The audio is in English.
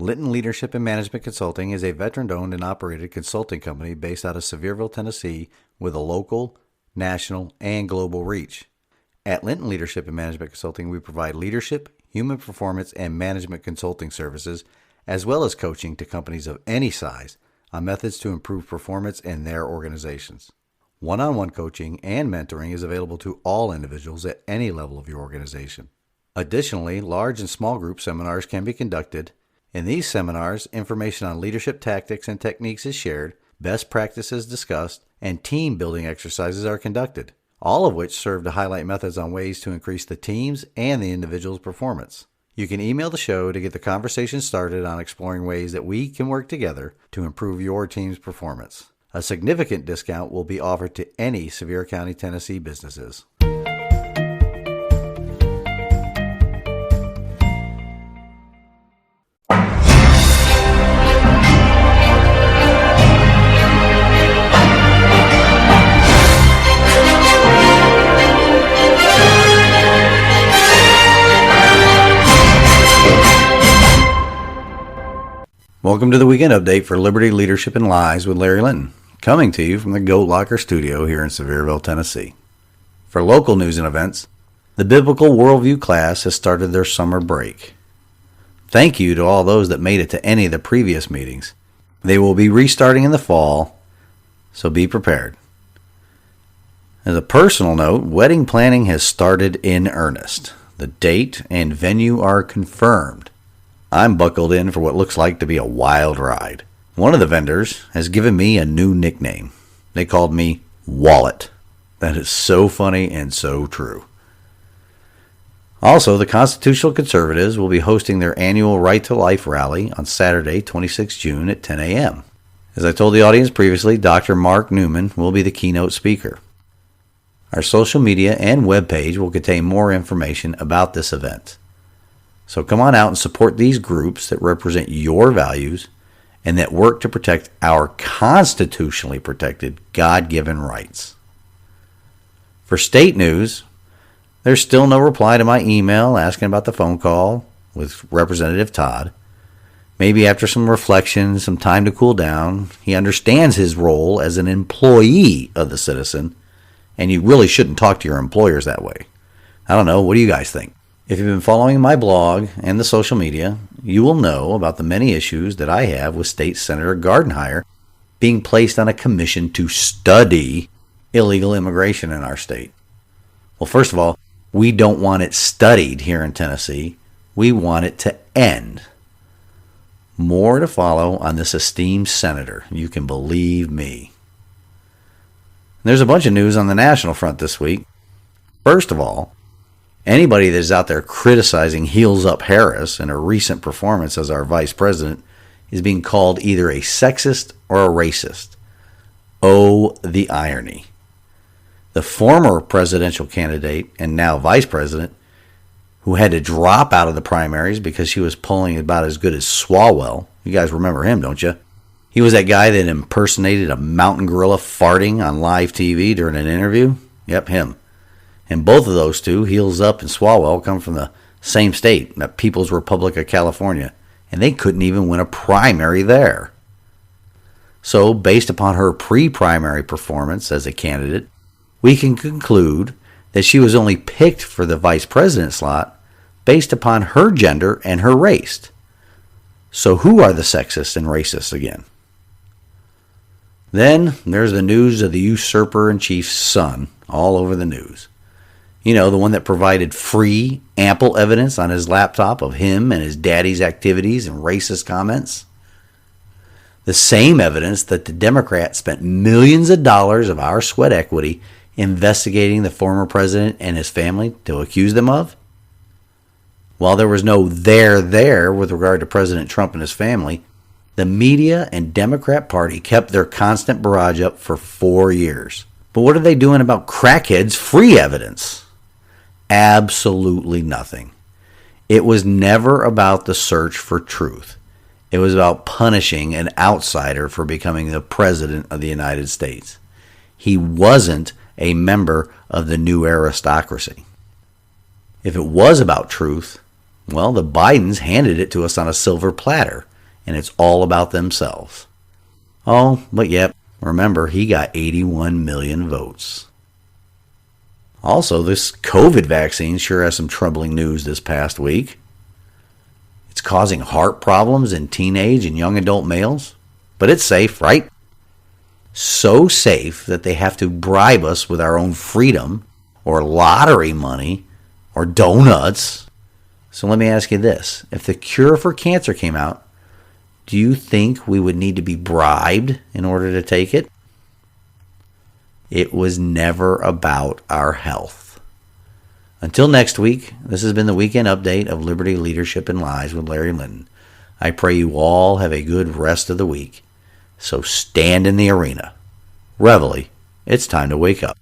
Linton Leadership and Management Consulting is a veteran-owned and operated consulting company based out of Sevierville, Tennessee, with a local, national, and global reach. At Linton Leadership and Management Consulting, we provide leadership, human performance, and management consulting services, as well as coaching to companies of any size on methods to improve performance in their organizations. One-on-one coaching and mentoring is available to all individuals at any level of your organization. Additionally, large and small group seminars can be conducted. In these seminars, information on leadership tactics and techniques is shared, best practices discussed, and team building exercises are conducted, all of which serve to highlight methods on ways to increase the team's and the individual's performance. You can email the show to get the conversation started on exploring ways that we can work together to improve your team's performance. A significant discount will be offered to any Sevier County, Tennessee businesses. Welcome to the weekend update for Liberty, Leadership, and Lies with Larry Linton, coming to you from the Goat Locker Studio here in Sevierville, Tennessee. For local news and events, the Biblical Worldview class has started their summer break. Thank you to all those that made it to any of the previous meetings. They will be restarting in the fall, so be prepared. As a personal note, wedding planning has started in earnest. The date and venue are confirmed. I'm buckled in for what looks like to be a wild ride. One of the vendors has given me a new nickname. They called me Wallet. That is so funny and so true. Also, the Constitutional Conservatives will be hosting their annual Right to Life rally on Saturday, 26 June at 10 a.m. As I told the audience previously, Dr. Mark Newman will be the keynote speaker. Our social media and webpage will contain more information about this event. So come on out and support these groups that represent your values and that work to protect our constitutionally protected God-given rights. For state news, there's still no reply to my email asking about the phone call with Representative Todd. Maybe after some reflection, some time to cool down, he understands his role as an employee of the citizen, and you really shouldn't talk to your employers that way. I don't know, what do you guys think? If you've been following my blog and the social media, you will know about the many issues that I have with State Senator Gardenhire being placed on a commission to study illegal immigration in our state. Well, first of all, we don't want it studied here in Tennessee. We want it to end. More to follow on this esteemed senator. You can believe me. There's a bunch of news on the national front this week. First of all, anybody that is out there criticizing Heels Up Harris in a recent performance as our vice president is being called either a sexist or a racist. Oh, the irony. The former presidential candidate and now vice president, who had to drop out of the primaries because she was polling about as good as Swalwell. You guys remember him, don't you? He was that guy that impersonated a mountain gorilla farting on live TV during an interview. Yep, him. And both of those two, Heels Up and Swalwell, come from the same state, the People's Republic of California, and they couldn't even win a primary there. So, based upon her pre-primary performance as a candidate, we can conclude that she was only picked for the vice president slot based upon her gender and her race. So who are the sexists and racists again? Then there's the news of the usurper and chief's son all over the news. You know, the one that provided free, ample evidence on his laptop of him and his daddy's activities and racist comments. The same evidence that the Democrats spent millions of dollars of our sweat equity investigating the former president and his family to accuse them of. While there was no there with regard to President Trump and his family, the media and Democrat Party kept their constant barrage up for 4 years. But what are they doing about Crackhead's free evidence? Absolutely nothing. It was never about the search for truth. It was about punishing an outsider for becoming the president of the United States. He wasn't a member of the new aristocracy. If it was about truth, well, the Bidens handed it to us on a silver platter. and it's all about themselves. Oh, but yep, remember, he got 81 million votes. Also, this COVID vaccine sure has some troubling news this past week. It's causing heart problems in teenage and young adult males, but it's safe, right? So safe that they have to bribe us with our own freedom or lottery money or donuts. So let me ask you this. If the cure for cancer came out, do you think we would need to be bribed in order to take it? It was never about our health. Until next week, this has been the weekend update of Liberty, Leadership, and Lies with Larry Linton. I pray you all have a good rest of the week. So stand in the arena. Reveille, it's time to wake up.